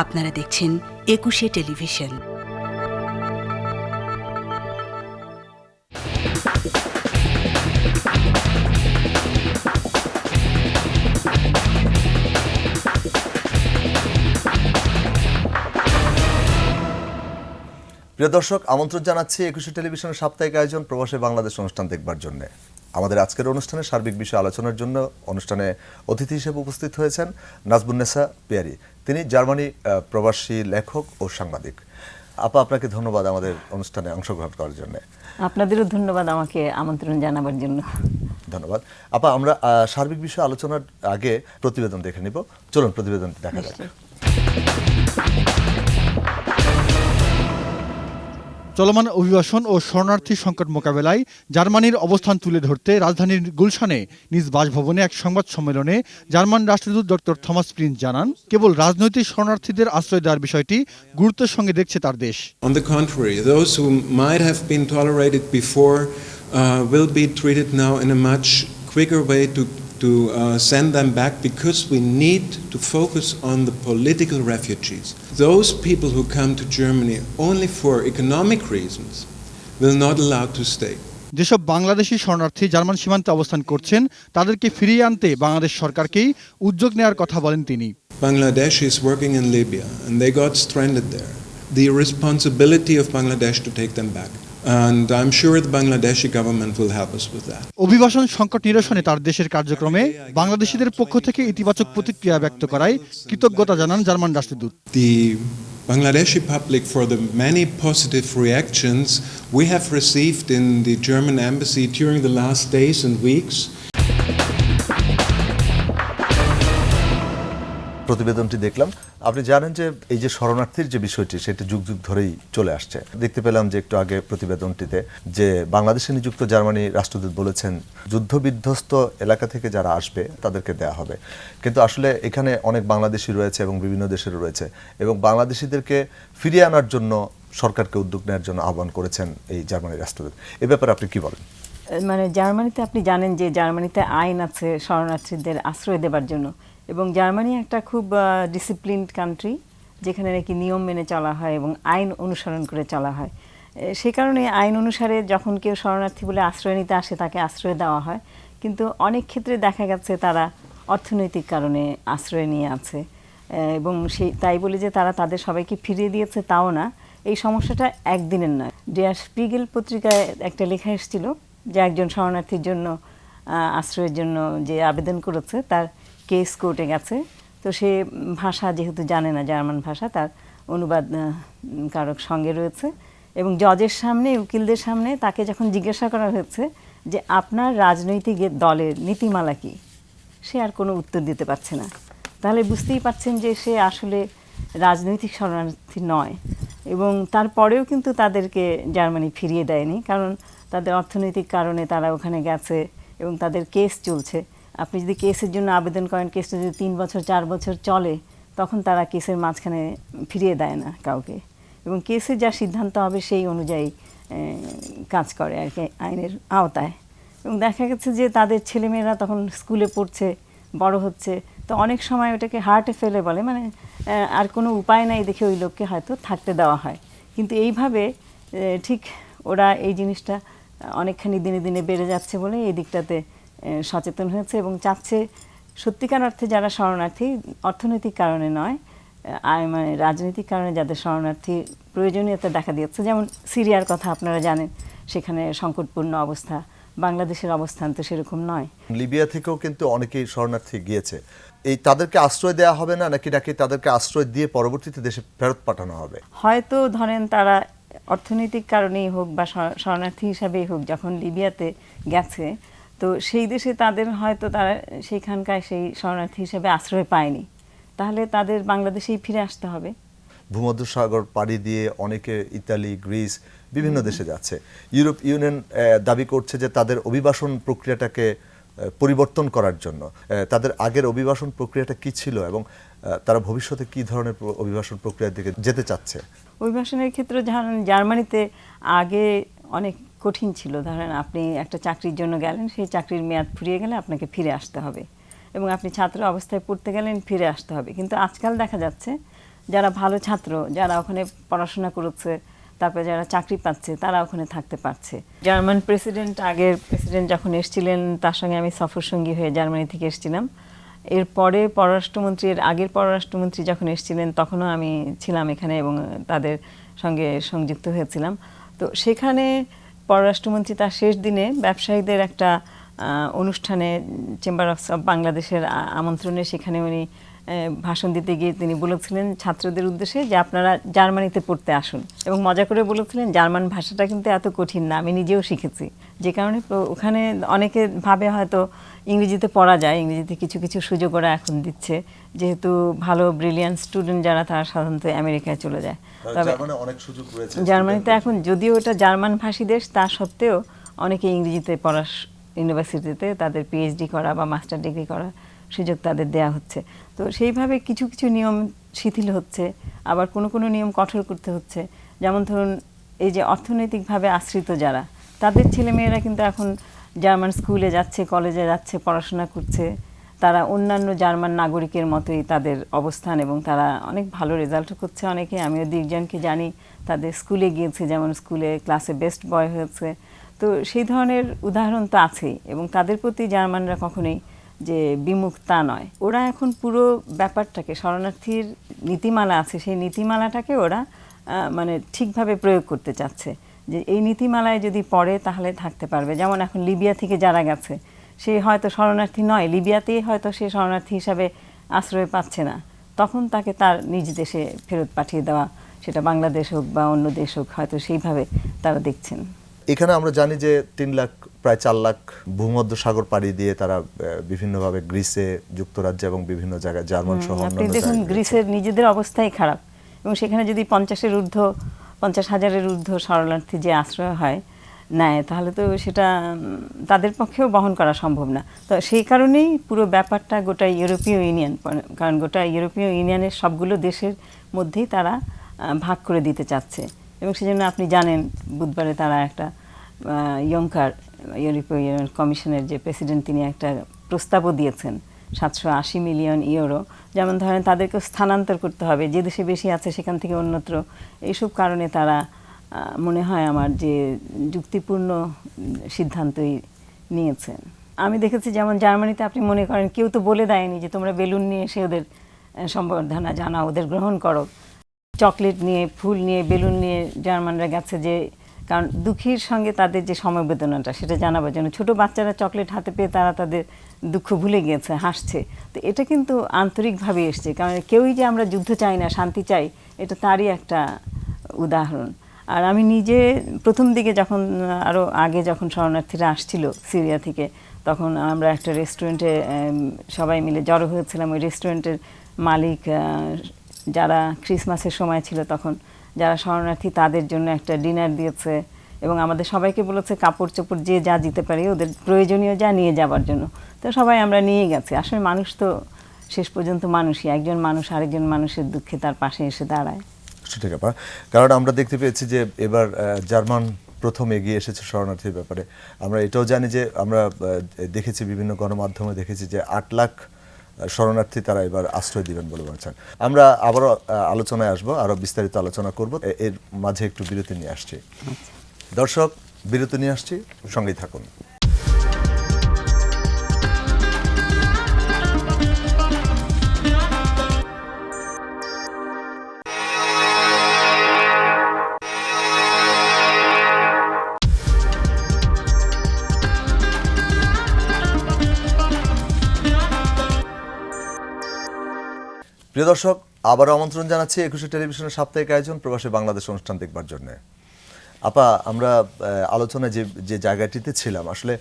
আপনারা দেখছেন একুশে টেলিভিশন। প্রিয় দর্শক, আমন্ত্রণ জানাচ্ছি একুশে টেলিভিশনের সাপ্তাহিক আয়োজন প্রবাসী বাংলাদেশ অনুষ্ঠান দেখবার জন্য। আমাদের আজকের অনুষ্ঠানে সার্বিক বিষয় আলোচনার জন্য অনুষ্ঠানে অতিথি হিসেবে উপস্থিত হয়েছেন নাজবুন্নেসা পিয়ারি। তিনি জার্মানি প্রবাসী লেখক ও সাংবাদিক। আপা, আপনাকে ধন্যবাদ আমাদের অনুষ্ঠানে অংশগ্রহণ করার জন্য। আপনাদেরও ধন্যবাদ আমাকে আমন্ত্রণ জানাবার জন্য। ধন্যবাদ। আপা, আমরা সার্বিক বিষয় আলোচনার আগে প্রতিবেদন দেখে নিব। চলুন প্রতিবেদনটি দেখা যাক। চলমান অভিবাসন ও শরণার্থী সংকট মোকাবেলায় জার্মানির অবস্থান তুলে ধরতে রাজধানীর গুলশানে নিজ বাসভবনে এক সংবাদ সম্মেলনে জার্মান রাষ্ট্রদূত ডক্টর থমাস প্রিন্স জানান, কেবল রাজনৈতিক শরণার্থীদের আশ্রয় দেওয়ার বিষয়টি গুরুত্বের সঙ্গে দেখছে তার দেশ। On the contrary, those who might have been tolerated before will be treated now in a much quicker way to send them back, because we need to focus on the political refugees. Those people who come to Germany only for economic reasons will not allowed to stay. যেসব বাংলাদেশি শরণার্থী German সীমান্তে অবস্থান করছেন তাদেরকে ফিরিয়ে আনতে বাংলাদেশ সরকারকেই উদ্যোগ নেওয়ার কথা বলেন তিনি। Bangladesh is working in Libya and they got stranded there. The responsibility of Bangladesh to take them back. And I'm sure the Bangladeshi government will help us with that. অভিবাসন সংকট নিরসনে তার দেশের কার্যক্রমে বাংলাদেশিদের পক্ষ থেকে ইতিবাচক প্রতিক্রিয়া ব্যক্ত করায় কৃতজ্ঞতা জানান জার্মান রাষ্ট্রদূত। The Bangladeshi public for the many positive reactions we have received in the German embassy during the last days and weeks. প্রতিবেদনটি দেখলাম। আপনি জানেন যে এই যে শরণার্থীর যে বিষয়টি, সেটা যুগ যুগ ধরেই চলে আসছে। দেখতে পেলাম যে একটু আগে প্রতিবেদনটিতে যে বাংলাদেশে নিযুক্ত জার্মানি রাষ্ট্রদূত বলেছেন যুদ্ধবিধ্বস্ত এলাকা থেকে যারা আসবে তাদেরকে দেয়া হবে, কিন্তু আসলে এখানে অনেক বাংলাদেশি রয়েছে এবং বিভিন্ন দেশের রয়েছে, এবং বাংলাদেশিদেরকে ফিরিয়ে আনার জন্য সরকারকে উদ্যোগ নেওয়ার জন্য আহ্বান করেছেন এই জার্মানি রাষ্ট্রদূত। এ ব্যাপারে আপনি কি বলেন? মানে জার্মানিতে আপনি জানেন যে জার্মানিতে আইন আছে শরণার্থীদের আশ্রয় দেবার জন্য, এবং জার্মানি একটা খুব ডিসিপ্লিনড কান্ট্রি, যেখানে নাকি নিয়ম মেনে চলা হয় এবং আইন অনুসরণ করে চলা হয়। সে কারণে আইন অনুসারে যখন কেউ শরণার্থী বলে আশ্রয় নিতে আসে তাকে আশ্রয় দেওয়া হয়, কিন্তু অনেক ক্ষেত্রে দেখা গেছে তারা অর্থনৈতিক কারণে আশ্রয় নিয়ে আছে, এবং তাই বলে যে তারা তাদের সবাইকে ফিরিয়ে দিয়েছে তাও না। এই সমস্যাটা একদিনের নয়। ডিয়ার স্পিগেল পত্রিকায় একটা লেখা এসেছিল যে একজন শরণার্থীর জন্য আশ্রয়ের জন্য যে আবেদন করেছে তার কেস কোর্টে গেছে, তো সে ভাষা যেহেতু জানে না জার্মান ভাষা, তার অনুবাদ কারক সঙ্গে রয়েছে, এবং জজের সামনে উকিলদের সামনে তাকে যখন জিজ্ঞাসা করা হয়েছে যে আপনার রাজনৈতিক দলের নীতিমালা কি, সে আর কোনো উত্তর দিতে পারছে না। তাহলে বুঝতেই পারছেন যে সে আসলে রাজনৈতিক শরণার্থী নয়, এবং তারপরেও কিন্তু তাদেরকে জার্মানি ফিরিয়ে দেয়নি, কারণ তাদের অর্থনৈতিক কারণে তারা ওখানে গেছে এবং তাদের কেস চলছে। আপনি যদি কেসের জন্য আবেদন করেন, কেসটা যদি 3 বছর 4 বছর চলে, তখন তারা কেসের মাঝখানে ফিরিয়ে দেয় না কাউকে, এবং কেসের যা সিদ্ধান্ত হবে সেই অনুযায়ী কাজ করে আর কি আইনের আওতায়। এবং দেখা গেছে যে তাদের ছেলেমেয়েরা তখন স্কুলে পড়ছে, বড় হচ্ছে, তো অনেক সময় ওটাকে হার্টে ফেলে বলে, মানে আর কোনো উপায় নাই দেখে ওই লোককে হয়তো থাকতে দেওয়া হয়। কিন্তু এইভাবে ঠিক ওরা এই জিনিসটা অনেকখানি দিনে দিনে বেড়ে যাচ্ছে বলে এই দিকটাতে সচেতন হয়েছে এবং চাচ্ছে সত্যিকার অর্থে যারা শরণার্থী অর্থনৈতিক কারণে নয়, মানে রাজনৈতিক কারণে যাদের শরণার্থী প্রয়োজনীয়তা দেখা দিয়েছে, যেমন সিরিয়ার কথা আপনারা জানেন, সেখানে সংকটপূর্ণ অবস্থা। বাংলাদেশের অবস্থান তো সেরকম নয়। লিবিয়া থেকেও কিন্তু অনেকেই শরণার্থী গিয়েছে। এই তাদেরকে আশ্রয় দেওয়া হবে না, নাকি তাদেরকে আশ্রয় দিয়ে পরবর্তীতে দেশে ফেরত পাঠানো হবে? হয়তো ধরেন তারা অর্থনৈতিক কারণেই হোক বা শরণার্থী হিসাবেই হোক যখন লিবিয়াতে গেছে, তো সেই দেশে তাদের হয়তো তারা সেইখানকার সেই শরণার্থী হিসেবে আশ্রয় পায়নি, তাহলে তাদের বাংলাদেশেই ফিরে আসতে হবে। ভূমধ্যসাগর পাড়ি দিয়ে অনেকে ইতালি, গ্রিস, বিভিন্ন দেশে যাচ্ছে। ইউরোপ ইউনিয়ন দাবি করছে যে তাদের অভিবাসন প্রক্রিয়াটাকে পরিবর্তন করার জন্য। তাদের আগের অভিবাসন প্রক্রিয়াটা কি ছিল এবং তারা ভবিষ্যতে কি ধরনের অভিবাসন প্রক্রিয়ার দিকে যেতে চাচ্ছে? অভিবাসনের ক্ষেত্রে জার্মানিতে আগে অনেক কঠিন ছিল। ধরেন আপনি একটা চাকরির জন্য গেলেন, সেই চাকরির মেয়াদ ফুরিয়ে গেলে আপনাকে ফিরে আসতে হবে, এবং আপনি ছাত্র অবস্থায় পড়তে গেলেন ফিরে আসতে হবে। কিন্তু আজকাল দেখা যাচ্ছে যারা ভালো ছাত্র, যারা ওখানে পড়াশোনা করেছে, তারপরে যারা চাকরি পাচ্ছে, তারা ওখানে থাকতে পারছে। জার্মান প্রেসিডেন্ট, আগের প্রেসিডেন্ট যখন এসেছিলেন তার সঙ্গে আমি সফরসঙ্গী হয়ে জার্মানি থেকে এসেছিলাম। এরপরে আগের পররাষ্ট্রমন্ত্রী যখন এসেছিলেন তখনও আমি ছিলাম এখানে এবং তাদের সঙ্গে সংযুক্ত হয়েছিলাম। তো সেখানে পররাষ্ট্রমন্ত্রী তার শেষ দিনে ব্যবসায়ীদের একটা অনুষ্ঠানে চেম্বার অফ বাংলাদেশের আমন্ত্রণে সেখানে উনি ভাষণ দিতে গিয়ে তিনি বলেছিলেন ছাত্রদের উদ্দেশ্যে যে আপনারা জার্মানিতে পড়তে আসুন, এবং মজা করে বলেছিলেন জার্মান ভাষাটা কিন্তু এত কঠিন না, আমি নিজেও শিখেছি। যে কারণে ওখানে অনেকে ভাবে হয়তো ইংরেজিতে পড়া যায়, ইংরেজিতে কিছু কিছু সুযোগ ওরা এখন দিচ্ছে, যেহেতু ভালো ব্রিলিয়ান্ট স্টুডেন্ট যারা তারা সাধারণত আমেরিকায় চলে যায়। তবে অনেক সুযোগ রয়েছে জার্মানিতে এখন, যদিও এটা জার্মান ভাষী দেশ, তা সত্ত্বেও অনেকে ইংরেজিতে পড়ার ইউনিভার্সিটিতে তাদের পিএইচডি করা বা মাস্টার ডিগ্রি করার সুযোগ তাদের দেয়া হচ্ছে। তো সেইভাবে কিছু কিছু নিয়ম শিথিল হচ্ছে, আবার কোনো কোনো নিয়ম কঠোর করতে হচ্ছে। যেমন ধরুন এই যে অর্থনৈতিকভাবে আশ্রিত যারা, তাদের ছেলেমেয়েরা কিন্তু এখন জার্মান স্কুলে যাচ্ছে, কলেজে যাচ্ছে, পড়াশোনা করছে। তারা অন্যান্য জার্মান নাগরিকের মতোই তাদের অবস্থান, এবং তারা অনেক ভালো রেজাল্টও করছে। অনেকে, আমিও দুইজনকে জানি তাদের স্কুলে গিয়েছে, যেমন স্কুলে ক্লাসে বেস্ট বয় হয়েছে। তো সেই ধরনের উদাহরণ তো আছেই, এবং তাদের প্রতি জার্মানরা কখনোই যে বিমুখ তা নয়। ওরা এখন পুরো ব্যাপারটাকে, শরণার্থীর নীতিমালা আছে, সেই নীতিমালাটাকে ওরা মানে ঠিকভাবে প্রয়োগ করতে চাচ্ছে, যে এই নীতিমালায় যদি পড়ে তাহলে থাকতে পারবে। যেমন এখন লিবিয়া থেকে যারা গেছে, সে হয়তো শরণার্থী নয়, লিবিয়াতেই হয়তো সে শরণার্থী হিসাবে আশ্রয় পাচ্ছে না, তখন তাকে তার নিজ দেশে ফেরত পাঠিয়ে দেওয়া, সেটা বাংলাদেশ হোক বা অন্য দেশ হোক, হয়তো সেইভাবে তারা দেখছেন। এখানে আমরা জানি যে 3 লাখ, প্রায় 4 লাখ ভূমধ্য সাগর পাড়ি দিয়ে তারা বিভিন্নভাবে গ্রিসে, যুক্তরাজ্যে এবং বিভিন্ন জায়গায় জার্মান সহ আপনি দেখুন গ্রিসের নিজেদের অবস্থাই খারাপ, এবং সেখানে যদি 50,000-এর ঊর্ধ্ব শরণার্থী যে আশ্রয় হয় নেয়, তাহলে তো সেটা তাদের পক্ষেও বহন করা সম্ভব না। তো সেই কারণেই পুরো ব্যাপারটা গোটা ইউরোপীয় ইউনিয়ন, কারণ গোটা ইউরোপীয় ইউনিয়নের সবগুলো দেশের মধ্যেই তারা ভাগ করে দিতে চাচ্ছে। এবং সেজন্য আপনি জানেন বুধবারে তারা একটা ইয়ঙ্কার, ইউরোপীয় ইউনিয়ন কমিশনের যে প্রেসিডেন্ট, তিনি একটা প্রস্তাবও দিয়েছেন 780 মিলিয়ন ইউরো। যেমন ধরেন তাদেরকে স্থানান্তর করতে হবে, যে দেশে বেশি আছে সেখান থেকে অন্যত্র। এইসব কারণে তারা মনে হয় আমার যে যুক্তিপূর্ণ সিদ্ধান্তই নিয়েছেন। আমি দেখেছি যেমন জার্মানিতে আপনি মনে করেন কেউ তো বলে দেয়নি যে তোমরা বেলুন নিয়ে এসে ওদের সম্বর্ধনা জানাও, ওদের গ্রহণ করো। চকলেট নিয়ে, ফুল নিয়ে, বেলুন নিয়ে জার্মানরা গেছে, যে কারণ দুঃখীর সঙ্গে তাদের যে সমবেদনাটা সেটা জানাবার জন্য। ছোট বাচ্চারা চকলেট হাতে পেয়ে তারা তাদের দুঃখ ভুলে গিয়েছে, হাসছে। তো এটা কিন্তু আন্তরিকভাবে এসছে, কারণ কেউই যে আমরা যুদ্ধ চাই না, শান্তি চাই, এটা তারই একটা উদাহরণ। আর আমি নিজে প্রথম দিকে যখন, আরও আগে যখন শরণার্থীরা আসছিল সিরিয়া থেকে, তখন আমরা একটা রেস্টুরেন্টে সবাই মিলে জড়ো হয়েছিলাম। ওই রেস্টুরেন্টের মালিক, যারা ক্রিসমাসের সময় ছিল তখন, যারা শরণার্থী তাদের জন্য একটা ডিনার দিয়েছে, এবং আমাদের সবাইকে বলেছে কাপড় চোপড় যে যা দিতে পারি ওদের প্রয়োজনীয় যা নিয়ে যাবার জন্য। তো সবাই আমরা নিয়ে গেছি। আসলে মানুষ তো শেষ পর্যন্ত মানুষই, একজন মানুষ আরেকজন মানুষের দুঃখে তার পাশে এসে দাঁড়ায়। সেটাই ব্যাপার, কারণ আমরা দেখতে পেয়েছি যে এবার জার্মান প্রথম এগিয়ে এসেছে শরণার্থীর ব্যাপারে। আমরা এটাও জানি যে আমরা দেখেছি, বিভিন্ন গণমাধ্যমে দেখেছি যে 8 লাখ শরণার্থী তারা এবার আশ্রয় দিবেন বলে বলছেন। আমরা আবারও আলোচনায় আসবো, আরও বিস্তারিত আলোচনা করব। এর মাঝে একটু বিরতি নিয়ে আসছি। দর্শক, বিরতি নিয়ে আসছি, সঙ্গেই থাকুন। প্রিয় দর্শক, আবারও আমন্ত্রণ জানাচ্ছি 21 টেলিভিশনের সাপ্তাহিক আয়োজন প্রবাসী বাংলাদেশ অনুষ্ঠান দেখবার জন্য। আপা, আমরা আলোচনায় যে জায়গাটিতে ছিলাম, আসলে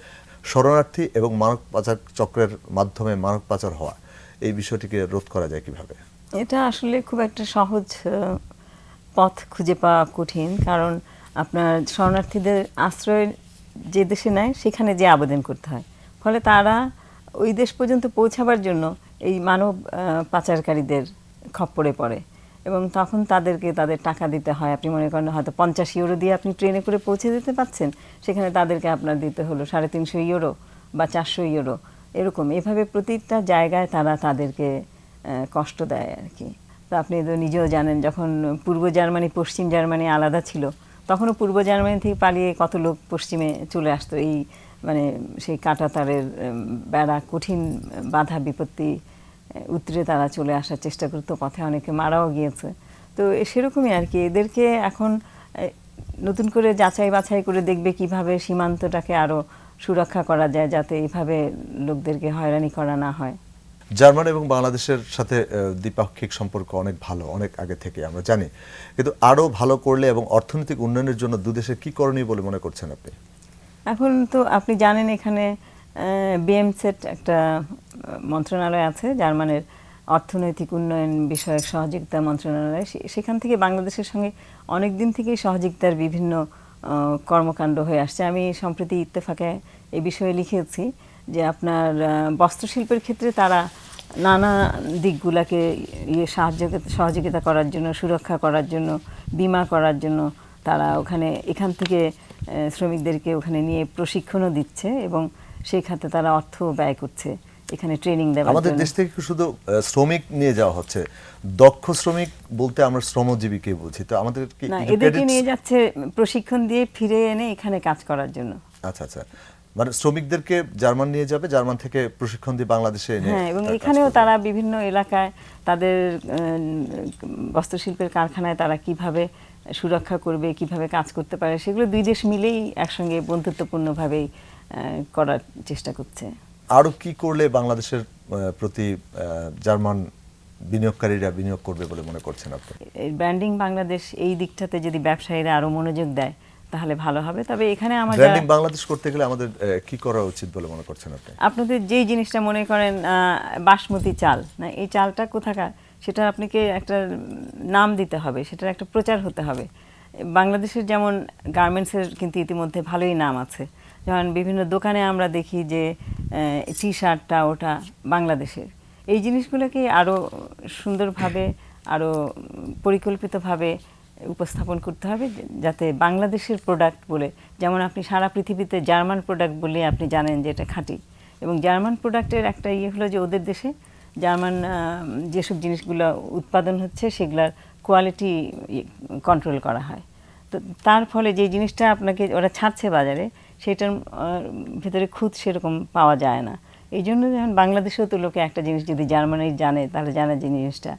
শরণার্থী এবং মানব পাচার চক্রের মাধ্যমে মানব পাচার হওয়া, এই বিষয়টিকে রোধ করা যায় কিভাবে? এটা আসলে খুব একটা সহজ পথ খুঁজে পাওয়া কঠিন, কারণ আপনার শরণার্থীদের আশ্রয় যে দেশে নেয় সেখানে যে আবেদন করতে হয়, ফলে তারা ওই দেশ পর্যন্ত পৌঁছাবার জন্য এই মানব পাচারকারীদের খপ্পরে পড়ে, এবং তখন তাদেরকে তাদের টাকা দিতে হয়। আপনি মনে করেন হয়তো 50 ইউরো দিয়ে আপনি ট্রেনে করে পৌঁছে দিতে পারছেন, সেখানে তাদেরকে আপনার দিতে হলো 350 ইউরো বা 400 ইউরো, এরকম। এভাবে প্রতিটা জায়গায় তারা তাদেরকে কষ্ট দেয় আর কি। তো আপনি তো নিজেও জানেন, যখন পূর্ব জার্মানি পশ্চিম জার্মানি আলাদা ছিল, তখনও পূর্ব জার্মানি থেকে পালিয়ে কত লোক পশ্চিমে চলে আসতো। এই মানে সেই কাঁটাতারের বেড়া, কঠিন বাধা বিপত্তি উতরে তারা চলে আসার চেষ্টা করতো, পথে অনেকে মারাও গিয়েছে। তো সেরকমই আর কি, এদেরকে এখন নতুন করে যাচাই বাছাই করে দেখবে কিভাবে সীমান্তটাকে আরও সুরক্ষা করা যায়, যাতে এইভাবে লোকদেরকে হয়রানি করা না হয়। জার্মানি এবং বাংলাদেশের সাথে দ্বিপাক্ষিক সম্পর্ক অনেক ভালো, অনেক আগে থেকে আমরা জানি, কিন্তু আরও ভালো করলে এবং অর্থনৈতিক উন্নয়নের জন্য দুদেশের কি করণীয় বলে মনে করছেন আপনি? এখন তো আপনি জানেন এখানে বিএমসেট একটা মন্ত্রণালয় আছে, জার্মানের অর্থনৈতিক উন্নয়ন বিষয়ক সহযোগিতা মন্ত্রণালয়। সেখান থেকে বাংলাদেশের সঙ্গে অনেক দিন থেকেই সহযোগিতার বিভিন্ন কর্মকাণ্ড হয়ে আসছে। আমি সম্প্রতি ইত্তেফাকে এই বিষয়ে লিখেছি যে আপনার বস্ত্রশিল্পের ক্ষেত্রে তারা নানা দিকগুলোকে সহযোগিতা করার জন্য, সুরক্ষা করার জন্য, বীমা করার জন্য তারা এখান থেকে শ্রমিকদেরকে ওখানে নিয়ে প্রশিক্ষণও দিচ্ছে এবং সেই খাতে তারা অর্থ ব্যয় করছে এখানে ট্রেনিং দেওয়ার জন্য। আমাদের দেশ থেকে শুধু শ্রমিক নিয়ে যাওয়া হচ্ছে, দক্ষ শ্রমিক বলতে আমরা শ্রমজীবীকে বুঝি, তো আমাদের কি না, এদেরকে নিয়ে যাচ্ছে প্রশিক্ষণ দিয়ে ফিরে এনে এখানে কাজ করার জন্য। আচ্ছা আচ্ছা, মানে শ্রমিকদেরকে জার্মান নিয়ে যাবে, জার্মান থেকে প্রশিক্ষণ দিয়ে বাংলাদেশে এনে। হ্যাঁ, এবং এখানেও তারা বিভিন্ন এলাকায় তাদের বস্ত্রশিল্পের কারখানায় তারা কিভাবে সুরক্ষা করবে, কিভাবে কাজ করতে পারে, সেগুলো দুই দেশ মিলেই একসঙ্গে বন্ধুত্বপূর্ণভাবেই করার চেষ্টা করছে। আরও কি করলে বাংলাদেশের প্রতি জার্মান বিনিয়োগকারীরা বিনিয়োগ করবে বলে মনে করছেন আপনি? ব্র্যান্ডিং বাংলাদেশ এই দিকটাতে যদি ব্যবসায়ীরা আরো মনোযোগ দেয় তাহলে ভালো হবে। তবে এখানে আমাদের ব্র্যান্ডিং বাংলাদেশ করতে গেলে আমাদের কি করা উচিত বলে মনে করছেন আপনি? আপনাদের যেই জিনিসটা মনে করেন বাসমতি চাল, না এই চালটা কোথাকার সেটা আপনাকে একটা নাম দিতে হবে, সেটার একটা প্রচার হতে হবে। বাংলাদেশের যেমন গার্মেন্টসের কিন্তু ইতিমধ্যে ভালোই নাম আছে, যেমন বিভিন্ন দোকানে আমরা দেখি যে টি শার্টটা ওটা বাংলাদেশের। এই জিনিসগুলোকে আরও সুন্দরভাবে, আরও পরিকল্পিতভাবে উপস্থাপন করতে হবে, যাতে বাংলাদেশের প্রোডাক্ট বলে, যেমন আপনি সারা পৃথিবীতে জার্মান প্রোডাক্ট বলে আপনি জানেন যে এটা খাঁটি, এবং জার্মান প্রোডাক্টের একটা হলো যে ওদের দেশে জার্মান যেসব জিনিসগুলো উৎপাদন হচ্ছে সেগুলোর কোয়ালিটি কন্ট্রোল করা হয়। তো তার ফলে যে জিনিসটা আপনাকে ওরা ছাড়ছে বাজারে, সেটার ভেতরে খুঁত সেরকম পাওয়া যায় না। এই জন্য যেমন বাংলাদেশেও তো লোকে একটা জিনিস যদি জার্মানি জানে তাহলে জানে যে জিনিসটা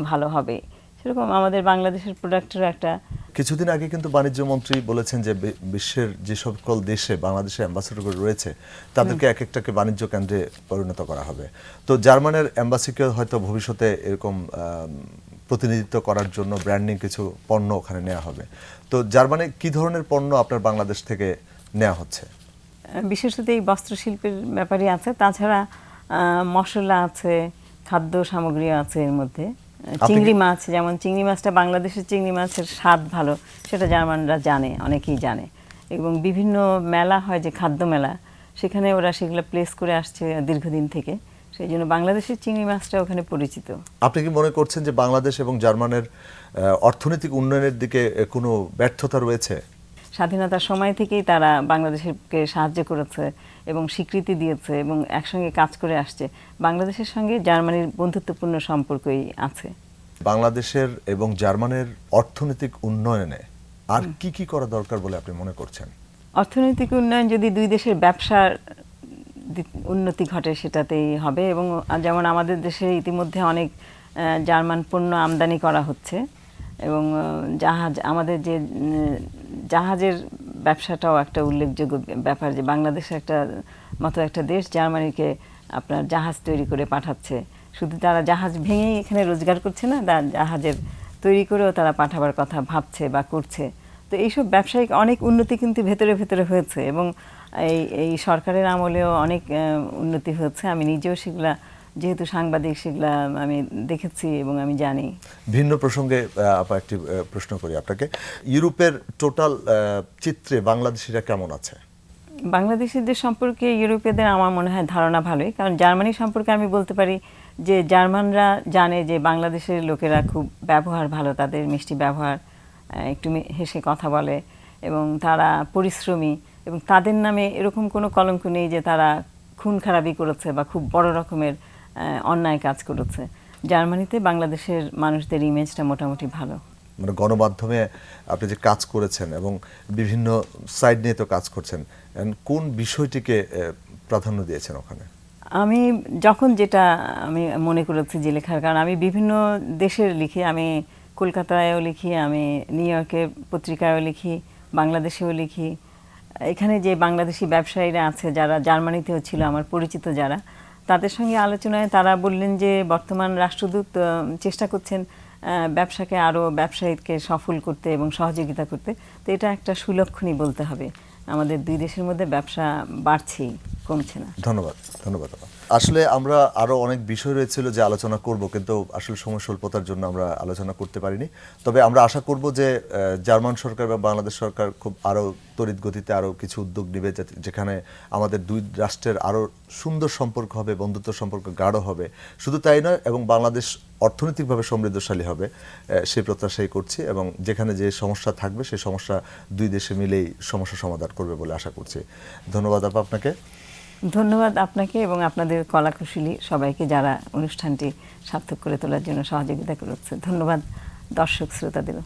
ভালো হবে, সেরকম আমাদের বাংলাদেশের প্রোডাক্টেরও একটা। কিছুদিন আগে কিন্তু বাণিজ্য মন্ত্রী বলেছেন যে বিশ্বের যে সকল দেশে বাংলাদেশের অ্যাম্বাসেডর রয়েছে তাদেরকে এক একটাকে বাণিজ্য কেন্দ্রে পরিণত করা হবে। তো জার্মানের অ্যাম্বাসিকে হয়তো ভবিষ্যতে এরকম প্রতিনিধিত্ব করার জন্য ব্র্যান্ডিং কিছু পণ্য ওখানে নেওয়া হবে। তো জার্মানে কি ধরনের পণ্য আপনার বাংলাদেশ থেকে নেওয়া হচ্ছে? বিশেষত এই বস্ত্রশিল্পের ব্যাপারই আছে, তাছাড়া মশলা আছে, খাদ্য সামগ্রী আছে এর মধ্যে। চিংড়ি মাছ, যেমন চিংড়ি মাছটা বাংলাদেশের চিংড়ি মাছের স্বাদ ভালো, সেটা জার্মানরা জানে, অনেকেই জানে। এবং বিভিন্ন মেলা হয় যে খাদ্য মেলা, সেখানে ওরা সেগুলো প্লেস করে আসছে দীর্ঘদিন থেকে, সেই জন্য বাংলাদেশের চিংড়ি মাছটা ওখানে পরিচিত। আপনি কি মনে করছেন যে বাংলাদেশ এবং জার্মানের অর্থনৈতিক উন্নয়নের দিকে কোনো ব্যর্থতা রয়েছে? স্বাধীনতার সময় থেকেই তারা বাংলাদেশকে সাহায্য করেছে এবং স্বীকৃতি দিয়েছে এবং একসঙ্গে কাজ করে আসছে। বাংলাদেশের সঙ্গে জার্মানির বন্ধুত্বপূর্ণ সম্পর্কই আছে। বাংলাদেশের এবং জার্মানের অর্থনৈতিক উন্নয়নে আর কি কি করা দরকার বলে আপনি মনে করছেন? অর্থনৈতিক উন্নয়ন যদি দুই দেশের ব্যবসার উন্নতি ঘটে সেটাতেই হবে, এবং যেমন আমাদের দেশে ইতিমধ্যে অনেক জার্মান পণ্য আমদানি করা হচ্ছে, এবং আমাদের যে জাহাজের ব্যবসাটাও একটা উল্লেখযোগ্য ব্যাপার, যে বাংলাদেশের মতো একটা দেশ জার্মানিকে আপনার জাহাজ তৈরি করে পাঠাচ্ছে। শুধু তারা জাহাজ ভেঙেই এখানে রোজগার করছে না, জাহাজের তৈরি করেও তারা পাঠাবার কথা ভাবছে বা করছে। তো এইসব ব্যবসায়িক অনেক উন্নতি কিন্তু ভেতরে ভেতরে হয়েছে, এবং এই সরকারের আমলেও অনেক উন্নতি হয়েছে। আমি নিজেও সেগুলা, যেহেতু সাংবাদিক, সেগুলা আমি দেখেছি এবং আমি জানি। ভিন্ন প্রসঙ্গে একটি প্রশ্ন করি আপনাকে, ইউরোপের টোটাল চিত্রে বাংলাদেশিরা কেমন আছে? বাংলাদেশিদের সম্পর্কে ইউরোপীয়দের আমার মনে হয় ধারণা ভালোই, কারণ জার্মানি সম্পর্কে আমি বলতে পারি যে জার্মানরা জানে যে বাংলাদেশের লোকেরা খুব ব্যবহার ভালো, তাদের মিষ্টি ব্যবহার, একটু হেসে কথা বলে, এবং তারা পরিশ্রমী, এবং তাদের নামে এরকম কোনো কলঙ্ক নেই যে তারা খুন খারাপি করেছে বা খুব বড় রকমের অন্যায় কাজ করেছে। জার্মানিতে বাংলাদেশের মানুষদের ইমেজটা মোটামুটি ভালো। মানে গণমাধ্যমে আপনি যে কাজ করেছেন এবং বিভিন্ন সাইড নিয়ে তো কাজ করছেন, কোন বিষয়টিকে প্রাধান্য দিয়েছেন ওখানে? আমি যখন যেটা আমি মনে করেছি যে লেখার, কারণ আমি বিভিন্ন দেশের লিখি, আমি কলকাতায়ও লিখি, আমি নিউ ইয়র্কের পত্রিকায়ও লিখি, বাংলাদেশেও লিখি। এখানে যে বাংলাদেশি ব্যবসায়ীরা আছে যারা জার্মানিতেও ছিল আমার পরিচিত যারা, তাদের সঙ্গে আলোচনায় তারা বললেন যে বর্তমান রাষ্ট্রদূত চেষ্টা করছেন ব্যবসাকে আরও ব্যবসায়ীকে সফল করতে এবং সহযোগিতা করতে। তো এটা একটা সুলক্ষণই বলতে হবে, আমাদের দুই দেশের মধ্যে ব্যবসা বাড়ছেই, কমছে না। ধন্যবাদ, ধন্যবাদ। আসলে আমরা আরো অনেক বিষয় রয়েছিল যে আলোচনা করব, কিন্তু আসলে সময় স্বল্পতার জন্য আমরা আলোচনা করতে পারিনি। তবে আমরা আশা করব যে জার্মান সরকার বা বাংলাদেশ সরকার খুব আরো তড়িৎ গতিতে আরো কিছু উদ্যোগ নেবে, যেখানে আমাদের দুই রাষ্ট্রের আরো সুন্দর সম্পর্ক হবে, বন্ধুত্ব সম্পর্ক গাঢ় হবে। শুধু তাই নয়, এবং বাংলাদেশ অর্থনৈতিকভাবে সমৃদ্ধশালী হবে সেই প্রত্যাশাই করছি, এবং যেখানে যে সমস্যা থাকবে সেই সমস্যা দুই দেশে মিলেই সমস্যা সমাধান করবে বলে আশা করছি। ধন্যবাদ আপা আপনাকে। ধন্যবাদ আপনাকে এবং আপনাদের কলাকুশলী সবাইকে যারা অনুষ্ঠানটি সার্থক করে তোলার জন্য সহযোগিতা করেছে। ধন্যবাদ দর্শক শ্রোতাদেরও।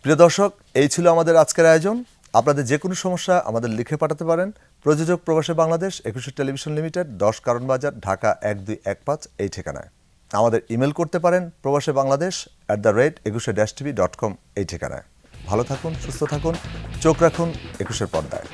প্রিয় দর্শক, এই ছিল আমাদের আজকের আয়োজন। আপনাদের যে কোনো সমস্যা আমাদের লিখে পাঠাতে পারেন। প্রযোজক প্রবাসী বাংলাদেশ, একুশে টেলিভিশন লিমিটেড, 10 কারণ বাজার, ঢাকা 1215 এই ঠিকানায়। আমাদের ইমেল করতে পারেন probaseBangladesh@21-tv.com এই ঠিকানায়। ভালো থাকুন, সুস্থ থাকুন, চোখ রাখুন একুশের পর্দায়।